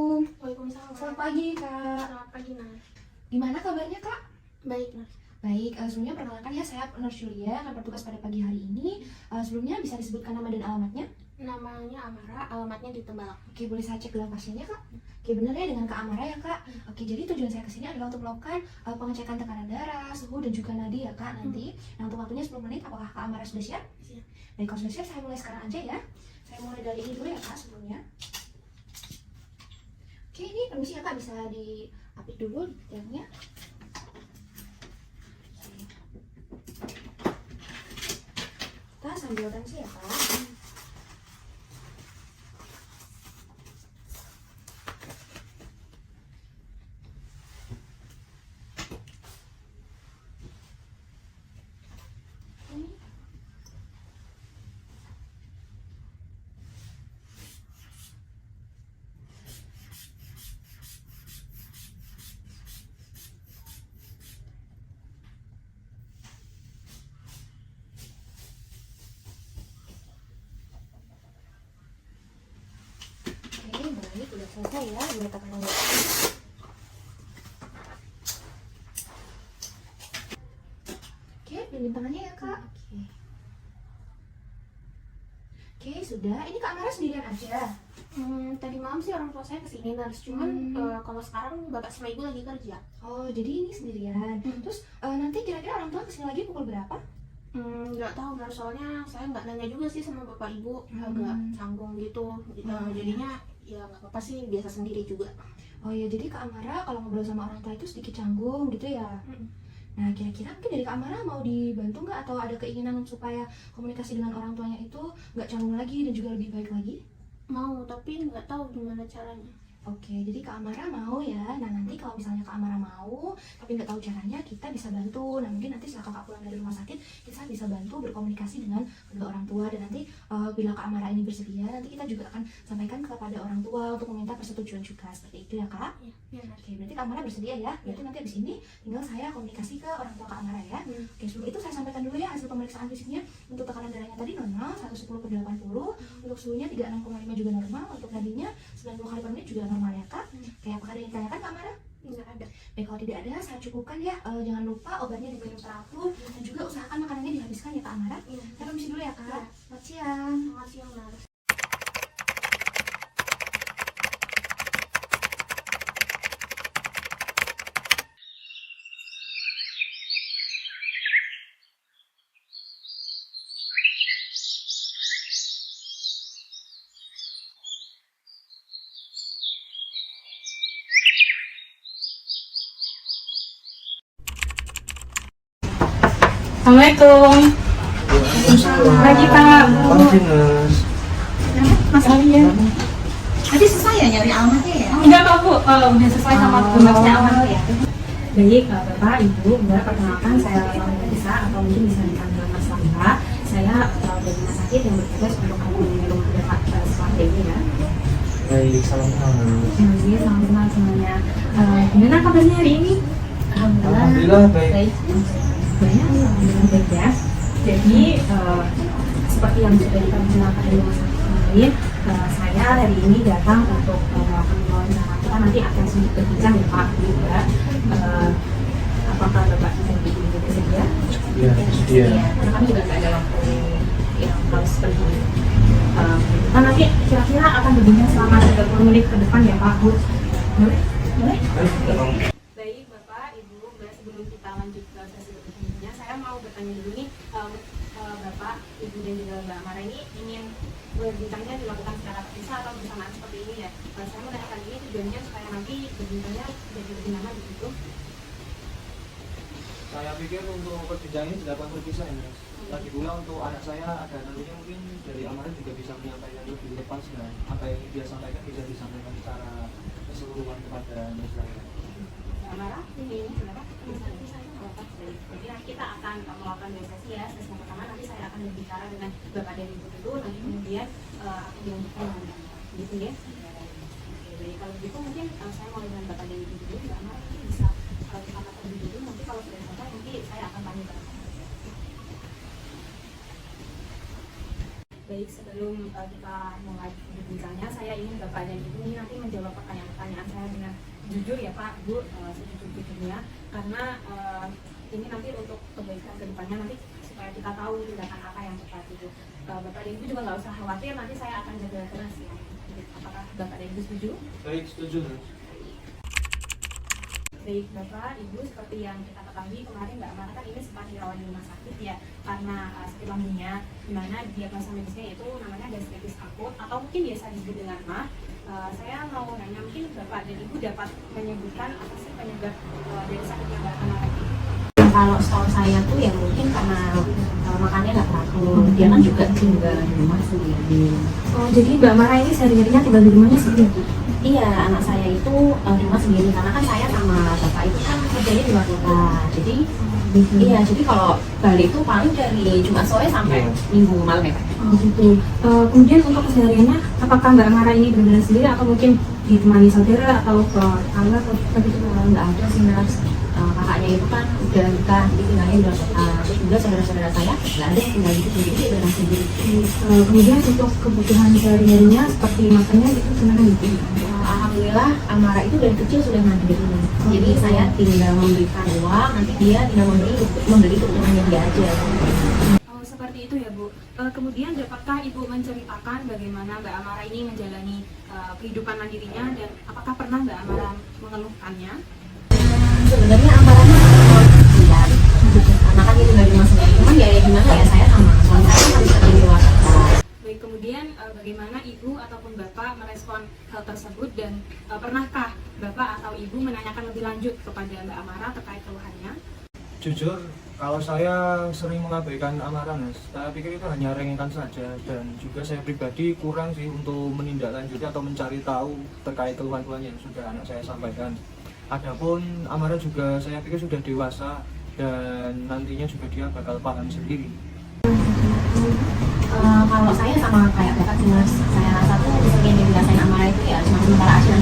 Assalamualaikum. Waalaikumsalam. Selamat pagi, Kak. Selamat pagi, Nas. Gimana kabarnya, Kak? Baik, Nas. Baik, sebelumnya perkenalkan ya, saya Nurse Julia akan bertugas pada pagi hari ini. Sebelumnya bisa disebutkan nama dan alamatnya? Namanya Amara, alamatnya di Tembalak. Oke, boleh saya cek gelang pasiennya, Kak? Oke, benar ya dengan Kak Amara ya, Kak? Oke, jadi tujuan saya kesini adalah untuk melakukan pengecekan tekanan darah, suhu, dan juga nadi ya, Kak, nanti. Nah, untuk waktunya 10 menit, apakah Kak Amara sudah siap? Siap. Baik, kalau sudah siap, saya mulai sekarang aja ya. Saya mulai dari ini dulu ya, Kak, sebelumnya. Oke, ini permisi ya, Kak, bisa diapit dulu detailnya. Kita sambil tensi ya, Kak. Oke, baik, udah selesai ya, udah tekanan darah. Oke, pilih tangannya ya, Kak. Oke, sudah. Ini Kak Amara sendirian aja? Tadi malam sih orang tua saya kesini, Nas. Cuman kalau sekarang bapak sama ibu lagi kerja. Oh, jadi ini sendirian. Terus nanti kira-kira orang tua kesini lagi pukul berapa? Nggak tahu, Nas. Soalnya saya nggak nanya juga sih sama bapak ibu. Agak canggung gitu. Jadinya ya nggak apa-apa sih, biasa sendiri juga. Oh ya, jadi Kak Amara kalau ngobrol sama orang tua itu sedikit canggung gitu ya? Nah, kira-kira mungkin dari Kak Amara mau dibantu nggak? Atau ada keinginan supaya komunikasi dengan orang tuanya itu nggak canggung lagi dan juga lebih baik lagi? Mau, tapi nggak tahu gimana caranya. Oke, jadi Kak Amara mau ya. Nah, nanti kalau misalnya Kak Amara mau, tapi nggak tahu caranya, kita bisa bantu. Nah, mungkin nanti setelah Kakak pulang dari rumah sakit, kita bisa bantu berkomunikasi dengan kedua orang tua. Dan nanti bila Kak Amara ini bersedia, nanti kita juga akan sampaikan kepada orang tua untuk meminta persetujuan juga. Seperti itu ya, Kak? Iya, Nas. Oke, berarti Kak Amara bersedia ya? Berarti nanti abis ini tinggal saya komunikasi ke orang tua Kak Amara ya. Oke, sebelum itu saya sampaikan dulu ya hasil pemeriksaan fisiknya. Untuk tekanan darahnya tadi normal, 110/80. Untuk suhunya 36,5 juga normal. Untuk nadinya 90 kali per menit juga normal ya, Kak? Oke, apakah ada yang ditanyakan Kak Amara? Nggak ada. Baik, kalau tidak ada, saya cukupkan ya. Jangan lupa obatnya diminum teratur dan juga usahakan makanannya dihabiskan ya, Kak Amara. Saya permisi dulu ya, Kak. Selamat siang. Selamat siang, Nas. Assalamualaikum. Pagi Pak, Bu. Pagi, Mas. Mas Alia. Tadi selesai ya nyari alamatnya ya? Enggak Pak, Bu. Udah selesai sama tugasnya alamat ya. Baik, Bapak, Ibu, Mbak, perkenalkan saya Laura Desa atau mungkin bisa dipanggil Mas Laura. Saya dari rumah sakit yang bertugas untuk menghubungi rumah Bapak setelah ini ya. Baik, salam kenal. Jadi, selamat kenal semuanya. Gimana kabarnya hari ini? Alhamdulillah baik. Alhamdulillah baik ya. Jadi seperti yang sudah kita jelaskan di rumah sakit kemarin, saya hari ini datang untuk melakukan wawancara. Kita nanti akan sedikit berbincang ya Pak juga. Apakah Bapak bisa bersedia? Iya, bersedia. Karena kami juga nggak ada waktu yang harus pergi. Kita nanti kira-kira akan berbincang selama 30 menit ke depan ya Pak. Boleh? Boleh? Baik Bapak, Ibu, Mbak, sebelum kita lanjut ke sesi berikutnya, saya mau bertanya dulu nih, Bapak, Ibu dan juga Mbak Amara ini ingin berbincangnya dilakukan secara terpisah atau bersamaan seperti ini ya? Saya menanyakan ini tujuannya supaya nanti berbincangnya jadi lebih nyaman begitu. Saya pikir untuk perbincangan ini dilakukan terpisah ya, Mas. Lagi pula untuk anak saya ada nantinya mungkin dari Amara juga bisa menyampaikan lebih lepas dan apa yang dia sampaikan bisa disampaikan secara keseluruhan kepada Mas saya. Amara, ini silakan. Jadi nanti kita akan melakukan dua sesi ya. Sesi yang pertama nanti saya akan berbicara dengan Bapak dan Ibu dulu, nanti kemudian akan dilanjutkan dengan Bapak. Gitu ya. Oke, baik, kalau begitu mungkin saya mulai dengan Bapak dan Ibu dulu. Mbak Amara mungkin bisa kita terlebih dulu. Nanti kalau sudah selesai nanti saya akan tanya ke Bapak. Baik, sebelum kita mulai misalnya saya ingin Bapak dan Ibu ini nanti menjawab pertanyaan-pertanyaan saya dengan jujur ya Pak, Bu, sejujur-jujurnya, karena ini nanti untuk kebaikan ke depannya nanti supaya kita tahu tindakan apa yang tepat itu. Bapak dan Ibu juga nggak usah khawatir, nanti saya akan jaga kerahasiaan. Apakah Bapak dan Ibu setuju? Baik, setuju. Baik Bapak, Ibu, seperti yang kita ketahui kemarin Mbak Amara kan ini sempat dirawat di rumah sakit ya karena sakit lambungnya, dimana diagnosa medisnya itu namanya gastritis akut atau mungkin biasa disebut dengan MAH. Saya mau nanya, mungkin Bapak dan Ibu dapat menyebutkan apa sih penyebab dari sakitnya Mbak Amara itu? Kalau setahu saya tuh ya mungkin karena makannya nggak teratur. Dia kan juga tinggal di rumah sendiri. Oh, jadi Mbak Amara ini sehari-harinya tinggal di rumahnya sendiri? Iya, anak saya itu di rumah sendiri karena kan saya sama bapak itu kan kerjanya di luar kota. Jadi iya, jadi kalau balik itu paling dari Jumat sore sampai Minggu malam ya Pak. Oh gitu. Kemudian untuk kesehariannya, apakah Mbak Amara ini benar-benar sendiri atau mungkin ditemani saudara atau tetangga atau begitu? Nggak ada sih Mas. Kakaknya itu kan udah nikah, jadi tinggalnya di luar kota. Terus juga saudara-saudara saya nggak ada yang tinggal di sini, jadi benar sendiri. Kemudian untuk kebutuhan sehari-harinya seperti makannya itu gimana gitu? Alhamdulillah Amara itu dari kecil sudah mandiri. Jadi saya tinggal memberikan uang, nanti dia tinggal membeli kebutuhannya dia aja. Oh, seperti itu ya Bu. Kemudian dapatkah Ibu menceritakan bagaimana Mbak Amara ini menjalani kehidupan mandirinya dan apakah pernah Mbak Amara mengeluhkannya? Sebenarnya Amaranya lihat, karena kan dia tinggal di rumah sendiri. Cuman ya gimana ya, saya sama suami saya kan bisa di luar kota. Baik, kemudian bagaimana Ibu ataupun Bapak merespon hal tersebut dan pernahkah Bapak atau Ibu menanyakan lebih lanjut kepada Mbak Amara terkait keluhannya? Jujur, kalau saya sering mengabaikan Amara, Mas. Saya pikir itu hanya rengekan saja, dan juga saya pribadi kurang sih untuk menindaklanjuti atau mencari tahu terkait keluhan-keluhan yang sudah anak saya sampaikan. Adapun Amara juga saya pikir sudah dewasa dan nantinya juga dia bakal paham sendiri. Kalau saya sama kayak bapak sih Mas, saya rasa tuh yang dirasain Amara itu ya cuma sementara aja.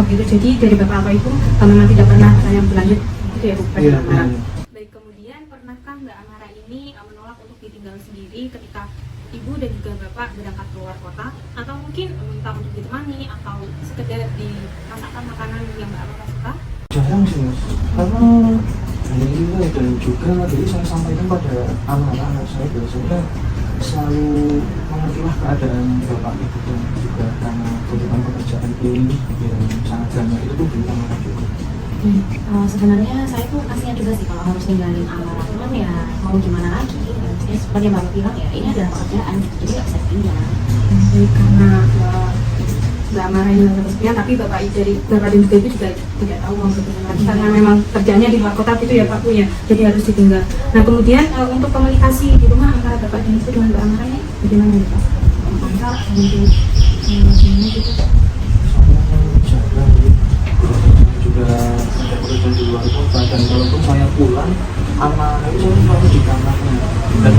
Oh gitu, jadi dari Bapak atau Ibu memang tidak pernah tanya berlanjut gitu ya Bu kepada Mbak Amara? Baik, kemudian pernahkah Mbak Amara ini menolak untuk ditinggal sendiri ketika Ibu dan juga Bapak berangkat keluar kota, atau mungkin meminta untuk ditemani atau sekedar dimasakkan makanan yang Mbak Amara suka? Jarang sih, Mas. Karena ini dan juga jadi saya sampaikan pada anak-anak saya biasanya selalu mengertilah keadaan bapak ibu dan juga karena tuntutan pekerjaan ini yang sangat banyak itu pun Amara juga. Sebenarnya saya tuh kasihan juga sih kalau harus ninggalin Amara, cuman ya mau gimana lagi. Ya, seperti yang bapak bilang ya, ini adalah pekerjaan, jadi nggak bisa tinggal. Jadi karena Mbak Amara ini melakukan kesepian, tapi Bapak dari Bapak dan juga Ibu juga tidak tahu mau bagaimana lagi karena memang kerjanya di luar kota gitu ya Pak Bu ya, jadi harus ditinggal. Nah kemudian untuk komunikasi di rumah antara Bapak dan Ibu dengan Mbak Amara ini bagaimana nih Pak? Lancar untuk gimana gitu? Saya jarang juga ada pekerjaan di luar kota, dan kalaupun saya pulang Amara itu saya selalu di kamarnya. Dan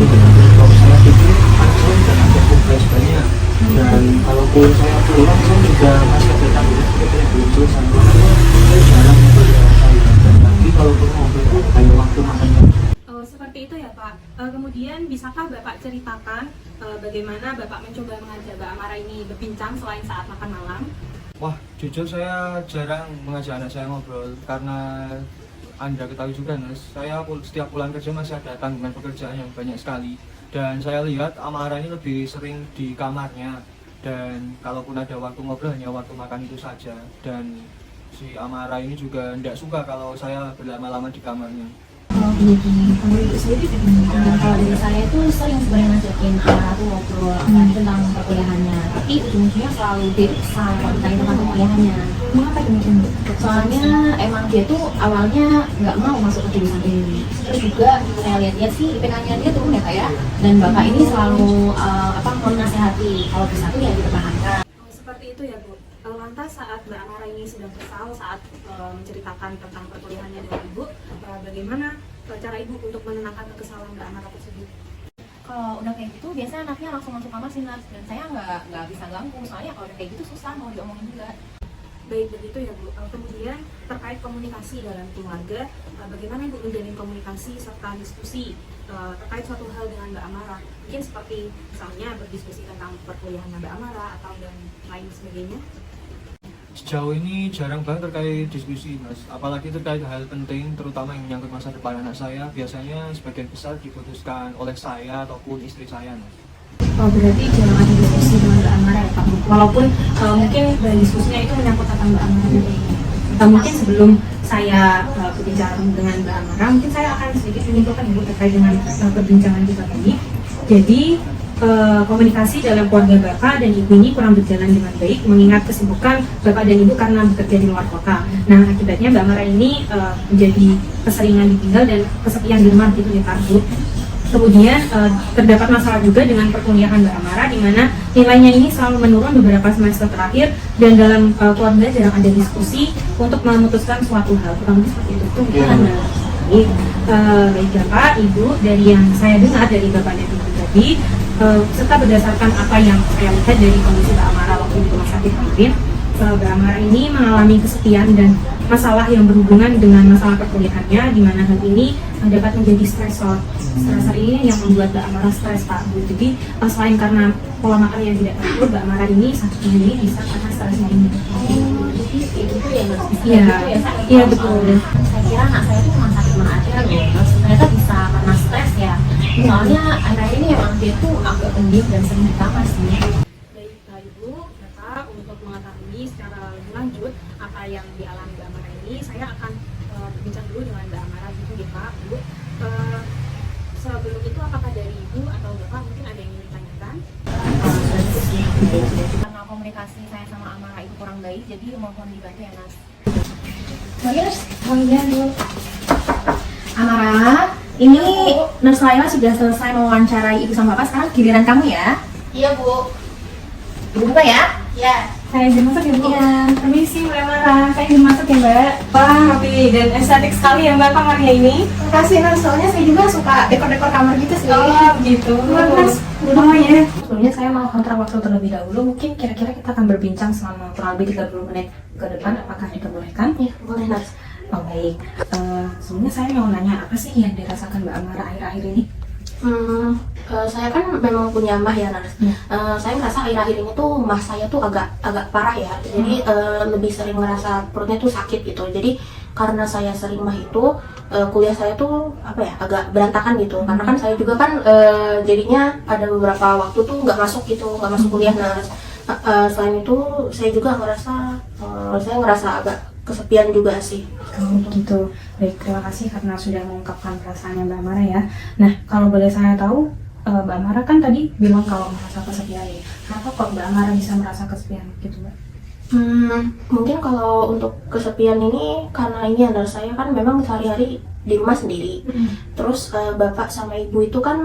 kalau saya pikir anak saya tidak ada tugas banyak, dan kalaupun saya pulang saya juga masih ada tanggung jawab yang belum selesai. Makanya saya jarang membeli saya, dan nanti kalaupun ngobrol itu hanya waktu makannya. Seperti itu ya Pak. Kemudian bisakah Bapak ceritakan bagaimana Bapak mencoba mengajak Mbak Amara ini berbincang selain saat makan malam? Wah, jujur saya jarang mengajak anak saya ngobrol karena Anda ketahui juga, Mas, saya setiap pulang kerja masih ada tanggungan pekerjaan yang banyak sekali. Dan saya lihat Amara ini lebih sering di kamarnya, dan kalaupun ada waktu ngobrol hanya waktu makan itu saja. Dan si Amara ini juga tidak suka kalau saya berlama-lama di kamarnya. Kalau ibu sendiri kalau dari saya itu sering sebenarnya ngajakin Amara tuh ngobrol tentang perkuliahannya, tapi ujung-ujungnya selalu dia kesal kalau ditanya tentang perkuliahannya. Mengapa demikian Bu? Soalnya emang dia tuh awalnya nggak mau masuk ke jurusan ini. Terus juga saya lihat sih IPK-nya dia turun ya kayak, dan bapak ini selalu menasehati kalau bisa tuh ya dipertahankan. Seperti itu ya Bu. Lantas saat Mbak Amara ini sedang kesal saat menceritakan tentang perkuliahannya dengan Ibu, bagaimana cara Ibu untuk menenangkan kekesalan Mbak Amara tersebut? Kalau udah kayak gitu biasanya anaknya langsung masuk kamar sih Nas, dan saya nggak bisa ganggu soalnya kalau udah kayak gitu susah mau diomongin juga. Baik, begitu ya Bu. Kemudian terkait komunikasi dalam keluarga, bagaimana Ibu menjalin komunikasi serta diskusi terkait suatu hal dengan Mbak Amara. Mungkin seperti misalnya berdiskusi tentang perkuliahan Mbak Amara atau dan lain sebagainya. Sejauh ini jarang banget terkait diskusi mas, apalagi terkait hal penting terutama yang menyangkut masa depan anak saya. Biasanya sebagian besar diputuskan oleh saya ataupun istri saya mas. Oh, berarti jarang ada diskusi dengan Mbak Amara ya Pak? Walaupun mungkin diskusinya itu menyangkut tentang Mbak Amara. Mungkin sebelum saya berbicara dengan Mbak Amara, mungkin saya akan sedikit menyimpulkan Ibu terkait dengan perbincangan kita tadi. Jadi komunikasi dalam keluarga Bapak dan Ibu ini kurang berjalan dengan baik mengingat kesibukan Bapak dan Ibu karena bekerja di luar kota. Nah, akibatnya Mbak Amara ini menjadi keseringan ditinggal dan kesepian di rumah gitu ya Pak Bu. Kemudian terdapat masalah juga dengan perkuliahan Mbak Amara di mana nilainya ini selalu menurun beberapa semester terakhir dan dalam keluarga jarang ada diskusi untuk memutuskan suatu hal. Kurang lebih seperti itu. Baik Bapak, Ibu, dari yang saya dengar dari Bapak dan Ibu tadi, serta berdasarkan apa yang saya lihat dari kondisi Mbak Amara waktu di rumah sakit kemarin, Mbak Amara ini mengalami kesepian dan masalah yang berhubungan dengan masalah perkuliahannya, di mana hal ini dapat menjadi stresor. Stresor ini yang membuat Mbak Amara stres Pak Bu. Jadi selain karena pola makan yang tidak teratur, Mbak Amara ini sakitnya ini bisa karena stresnya ini. Iya betul. Saya kira anak saya tuh cuma sakit mana aja loh, ternyata bisa karena stres ya. Soalnya akhir-akhir ini emang dia tuh agak pendiam dan sering di kamar sih. Baik Pak Ibu, Bapak, untuk mengetahui secara lebih lanjut apa yang dialami Mbak Amara ini, saya akan berbincang dulu dengan Mbak Amara gitu ya Pak Bu. Sebelum itu apakah dari Ibu atau Bapak mungkin ada yang ingin ditanyakan? Karena komunikasi saya sama Amara itu kurang baik, jadi mohon dibantu ya Mas. Mas, iya dulu. Amara, ini Nurse Laila sudah selesai mewawancarai Ibu sama Bapak, sekarang giliran kamu ya. Iya Bu. Ibu buka ya. Ya. Saya izin masuk ya Bu? Iya. Permisi Mbak Amara, saya izin masuk ya Mbak. Wah, rapi dan estetik sekali ya Mbak kamarnya ini. Makasih Nurse, soalnya saya juga suka dekor-dekor kamar gitu sih. Oh gitu. Nurse, Oh ya. Sebelumnya saya mau kontrak waktu terlebih dahulu. Mungkin kira-kira kita akan berbincang selama kurang lebih 30 menit ke depan. Apakah diperbolehkan? Iya, boleh Nurse. Oh baik. Sebelumnya saya mau nanya apa sih yang dirasakan Mbak Amara akhir-akhir ini? Saya kan memang punya mah ya Nurse. Saya ngerasa akhir-akhir ini tuh mah saya tuh agak parah ya. Jadi lebih sering ngerasa perutnya tuh sakit gitu. Jadi karena saya sering mah itu kuliah saya tuh apa ya agak berantakan gitu. Karena kan saya juga kan jadinya ada beberapa waktu tuh nggak masuk gitu, nggak masuk kuliah Nurse. Selain itu saya juga saya ngerasa agak kesepian juga sih. Oh gitu. Baik, terima kasih karena sudah mengungkapkan perasaannya Mbak Amara ya. Nah, kalau boleh saya tahu, Mbak Amara kan tadi bilang kalau merasa kesepian ya. Kenapa kok Mbak Amara bisa merasa kesepian gitu Mbak? Mungkin kalau untuk kesepian ini karena ini adalah saya kan memang sehari-hari di rumah sendiri. Terus bapak sama ibu itu kan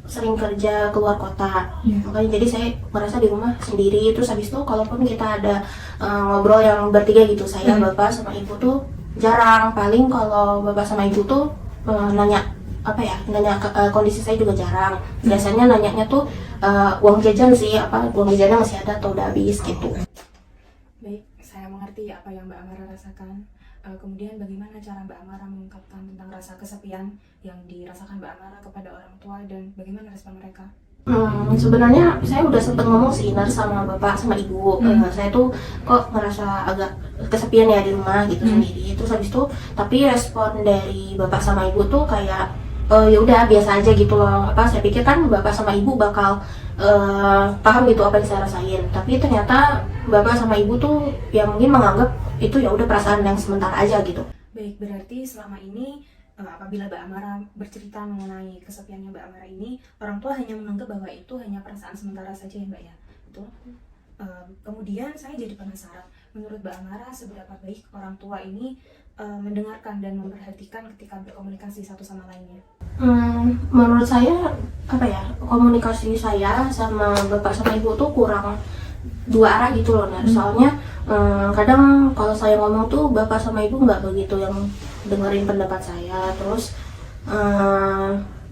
sering kerja keluar kota, makanya jadi saya merasa di rumah sendiri. Terus habis itu kalaupun kita ada ngobrol yang bertiga gitu, saya bapak sama ibu tuh jarang. Paling kalau bapak sama ibu tuh nanya kondisi saya juga jarang. Biasanya nanyanya tuh uang jajan sih, uang jajannya masih ada atau udah habis gitu. Baik, saya mengerti apa yang Mbak Amara rasakan. Kemudian bagaimana cara Mbak Amara mengungkapkan tentang rasa kesepian yang dirasakan Mbak Amara kepada orang tua dan bagaimana respon mereka? Sebenarnya saya udah sempet ngomong sih Nurse sama bapak sama ibu. Saya tuh kok ngerasa agak kesepian ya di rumah gitu sendiri. Terus habis itu tapi respon dari bapak sama ibu tuh kayak ya udah biasa aja gitu loh. Saya pikir kan bapak sama ibu bakal paham gitu apa yang saya rasain. Tapi ternyata bapak sama ibu tuh yang mungkin menganggap itu ya udah perasaan yang sementara aja gitu. Baik, berarti selama ini apabila Mbak Amara bercerita mengenai kesepiannya Mbak Amara ini, orang tua hanya menganggap bahwa itu hanya perasaan sementara saja ya Mbak ya? Betul? Kemudian saya jadi penasaran, menurut Mbak Amara seberapa baik orang tua ini mendengarkan dan memperhatikan ketika berkomunikasi satu sama lainnya? Menurut saya komunikasi saya sama bapak sama ibu tuh kurang dua arah gitu loh. Soalnya kadang kalau saya ngomong tuh bapak sama ibu nggak begitu yang dengerin pendapat saya. Terus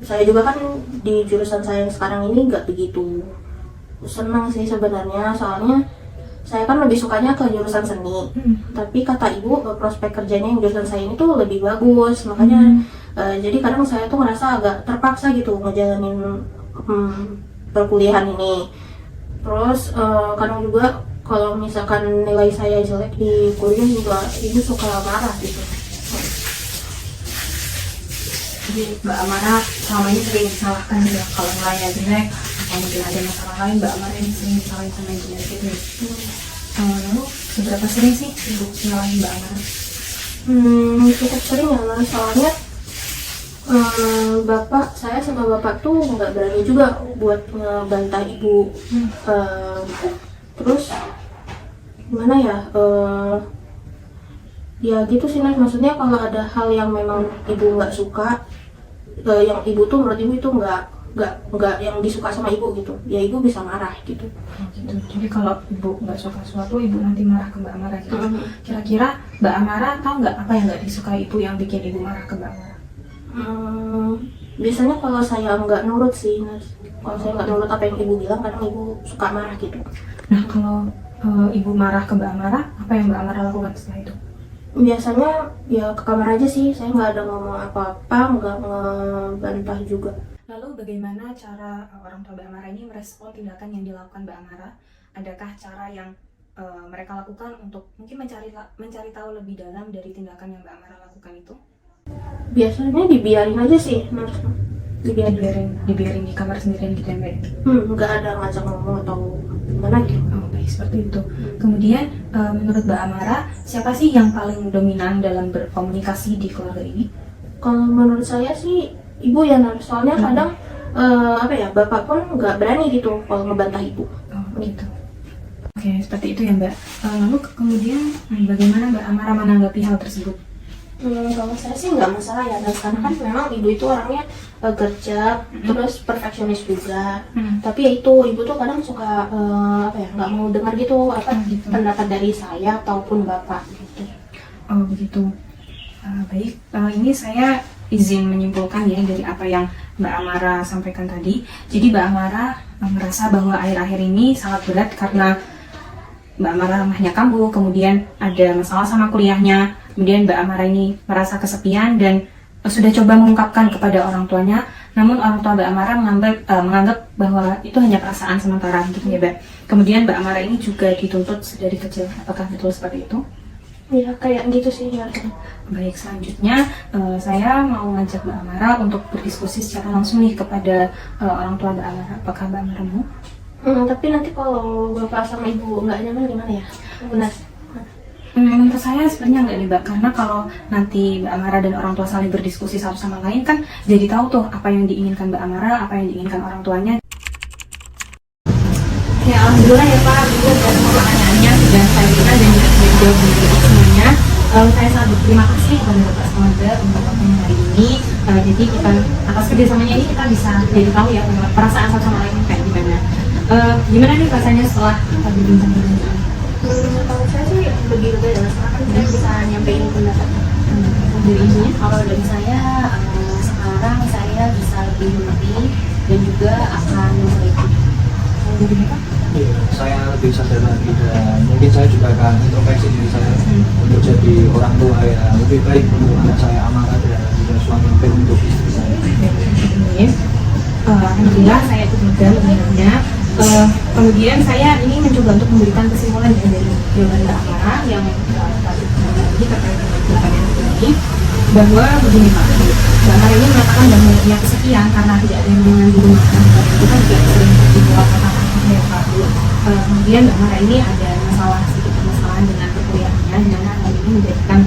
saya juga kan di jurusan saya yang sekarang ini nggak begitu senang sih sebenarnya, soalnya saya kan lebih sukanya ke jurusan seni. Tapi kata ibu prospek kerjanya yang jurusan saya ini tuh lebih bagus, makanya Jadi kadang saya tuh ngerasa agak terpaksa gitu ngejalanin perkuliahan ini. Terus kadang juga kalau misalkan nilai saya jelek di kuliah juga ibu suka marah gitu. Jadi Mbak Amara selama ini sering disalahkan ya kalau nilainya jelek atau mungkin ada masalah lain, Mbak Amara ini sering disalahin sama ibunya gitu. Lalu seberapa sering sih ibu nyalahin Mbak Amara? Cukup sering ya Mas, soalnya saya sama bapak tuh nggak berani juga buat ngebantah ibu. Terus gimana ya, ya gitu sih Nas, maksudnya kalau ada hal yang memang ibu nggak suka, yang ibu tuh menurut ibu itu nggak yang disuka sama ibu gitu, ya ibu bisa marah gitu. Gitu. Jadi kalau ibu nggak suka sesuatu, ibu nanti marah ke Mbak Amara gitu. Kira-kira Mbak Amara tahu nggak apa yang nggak disukai ibu yang bikin ibu marah ke Mbak Amara? Biasanya kalau saya nggak nurut sih Nas, kalau saya nggak nurut apa yang ibu bilang, kadang ibu suka marah gitu. Nah kalau ibu marah ke Mbak Amara, apa yang Mbak Amara lakukan setelah itu? Biasanya ya ke kamar aja sih, saya nggak ada ngomong apa-apa, nggak ngebantah juga. Lalu bagaimana cara orang tua Mbak Amara ini merespon tindakan yang dilakukan Mbak Amara? Adakah cara yang mereka lakukan untuk mungkin mencari tahu lebih dalam dari tindakan yang Mbak Amara lakukan itu? Biasanya dibiarin aja sih, Mas. Dibiarin di kamar sendirian gitu ya Mbak? Nggak ada ngajak ngomong atau gimana gitu. Oh baik, seperti itu. Kemudian menurut Mbak Amara, siapa sih yang paling dominan dalam berkomunikasi di keluarga ini? Kalau menurut saya sih ibu ya, soalnya kadang bapak pun nggak berani gitu kalau ngebantah ibu. Oh gitu. Oke, seperti itu ya Mbak. Lalu kemudian bagaimana Mbak Amara menanggapi hal tersebut? Kalau saya sih nggak masalah ya, karena kan memang ibu itu orangnya gercep, terus perfeksionis juga. Tapi ya itu, ibu tuh kadang suka nggak mau dengar gitu pendapat dari saya ataupun bapak gitu. Oh begitu. Baik, ini saya izin menyimpulkan ya dari apa yang Mbak Amara sampaikan tadi. Jadi Mbak Amara merasa bahwa akhir-akhir ini sangat berat karena Mbak Amara rumahnya kambuh, kemudian ada masalah sama kuliahnya, kemudian Mbak Amara ini merasa kesepian dan sudah coba mengungkapkan kepada orang tuanya, namun orang tua Mbak Amara menganggap bahwa itu hanya perasaan sementara gitu ya Mbak. Kemudian Mbak Amara ini juga dituntut dari kecil, apakah betul seperti itu? Ya kayak gitu sih ya. Baik, selanjutnya saya mau ngajak Mbak Amara untuk berdiskusi secara langsung nih kepada orang tua Mbak Amara. Apakah Mbak Amara mau? Tapi nanti kalau bapak sama ibu nggak nyaman gimana ya? Benar. Menurut saya sebenarnya nggak nih Mbak, karena kalau nanti Mbak Amara dan orang tua saling berdiskusi satu sama lain kan jadi tahu tuh apa yang diinginkan Mbak Amara, apa yang diinginkan orang tuanya. Ya alhamdulillah ya Pak, itu dari semua pertanyaannya sudah saya berikan dan juga sudah dijawab dengan semuanya. Saya sangat berterima kasih kepada Bapak Semoga untuk waktunya hari ini. Jadi kita atas kerjasamanya ini kita bisa jadi tahu ya perasaan satu sama lain kayak gimana. Gimana nih rasanya setelah berbincang-bincang? Kalau saya sih lebih lega ya, karena saya bisa nyampein pendapat Dari ibunya? Kalau dari saya, sekarang saya bisa lebih mengerti dan juga akan memperbaiki. Dari Bapak? Saya lebih sadar lagi dan mungkin saya juga akan introspeksi diri saya untuk jadi orang tua yang lebih baik untuk anak saya Amara dan juga suami yang baik untuk istri saya. Alhamdulillah saya ikut juga mendengarnya. Kemudian saya ini mencoba untuk memberikan kesimpulan ya dari jawaban Mbak Amara yang tadi terkait dengan jawaban ini, bahwa begini Pak, Mbak Amara ini mengatakan bahwa ia kesepian karena tidak ada yang dengan di rumah, itu kan juga sering dibawa ke ya Pak. Kemudian Mbak Amara ini ada sedikit permasalahan dengan perkuliahannya, di mana hal ini menjadikan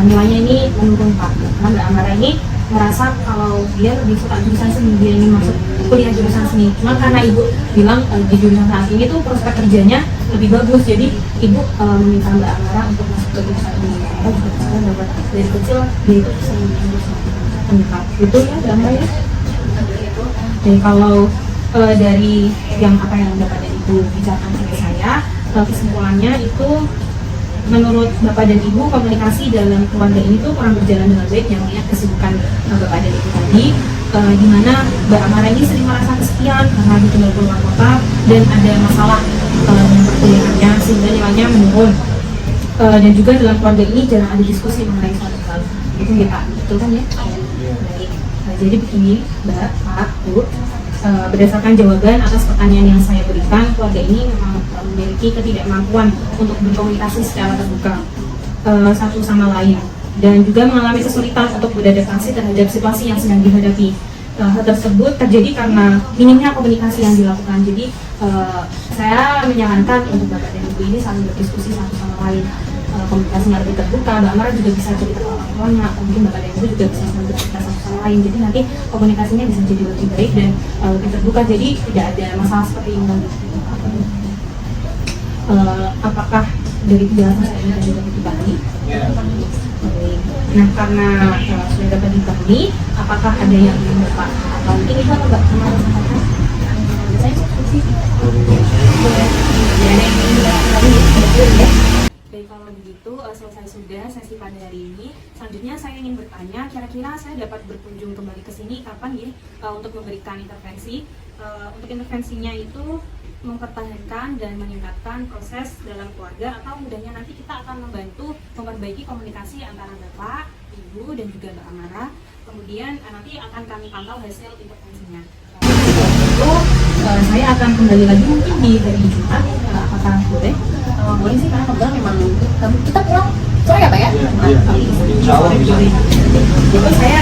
nilainya ini menurun Pak. Karena Mbak Amara ini merasa kalau dia lebih suka jurusan seni, dia ingin masuk kuliah jurusan seni. Cuma karena ibu bilang di jurusan saat ini tuh prospek kerjanya lebih bagus, jadi ibu meminta Mbak Amara untuk masuk ke jurusan ini. Karena juga karena dapat dari kecil dia itu sering jurusan pendidikan. Betul ya Mbak Amara ya? Jadi kalau dari yang apa yang Bapak dan Ibu bicarakan sama saya, kesimpulannya itu menurut Bapak dan Ibu komunikasi dalam keluarga ini tuh kurang berjalan dengan baik, yang melihat kesibukan Bapak dan Ibu tadi, di mana Mbak Amara ini sering merasa kesepian karena ditinggal keluar kota dan ada masalah dengan perkuliahannya sehingga nilainya menurun, dan juga dalam keluarga ini jarang ada diskusi mengenai suatu hal. Itu ya Pak, betul kan ya? Jadi begini, Mbak, Pak, Bu, berdasarkan jawaban atas pertanyaan yang saya berikan, keluarga ini memang memiliki ketidakmampuan untuk berkomunikasi secara terbuka satu sama lain, dan juga mengalami kesulitan untuk beradaptasi terhadap situasi yang sedang dihadapi. Hal tersebut terjadi karena minimnya komunikasi yang dilakukan. Jadi saya menyarankan untuk Bapak dan Ibu ini saling berdiskusi satu sama lain. Komunikasinya lebih terbuka, Mbak Amara juga bisa cerita ke orang tuanya, mungkin Bapak dan Ibu juga bisa saling bercerita satu sama lain. Jadi nanti komunikasinya bisa jadi lebih baik dan lebih terbuka. Jadi tidak ada masalah seperti ini. Apakah dari penjelasan saya ini tadi dapat dipahami? Nah, karena sudah dapat dipahami, apakah ada yang ingin Bapak atau mungkin itu apa Mbak Amara sampaikan? Saya sih. Baik, kalau begitu selesai sudah sesi pada hari ini. Selanjutnya saya ingin bertanya, kira-kira saya dapat berkunjung kembali ke sini kapan ya untuk memberikan intervensi? Untuk intervensinya itu mempertahankan dan meningkatkan proses dalam keluarga, atau mudahnya nanti kita akan membantu memperbaiki komunikasi antara Bapak, Ibu, dan juga Mbak Amara. Kemudian nanti akan kami pantau hasil intervensinya. Itu saya akan kembali lagi mungkin di hari Jumat, apakah boleh? Boleh sih, karena kebetulan memang kita pulang sore ya Pak ya? Insya Allah bisa. Itu saya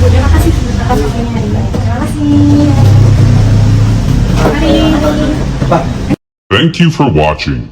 terima kasih atas waktunya hari ini. Terima kasih. Mari. Thank you for watching.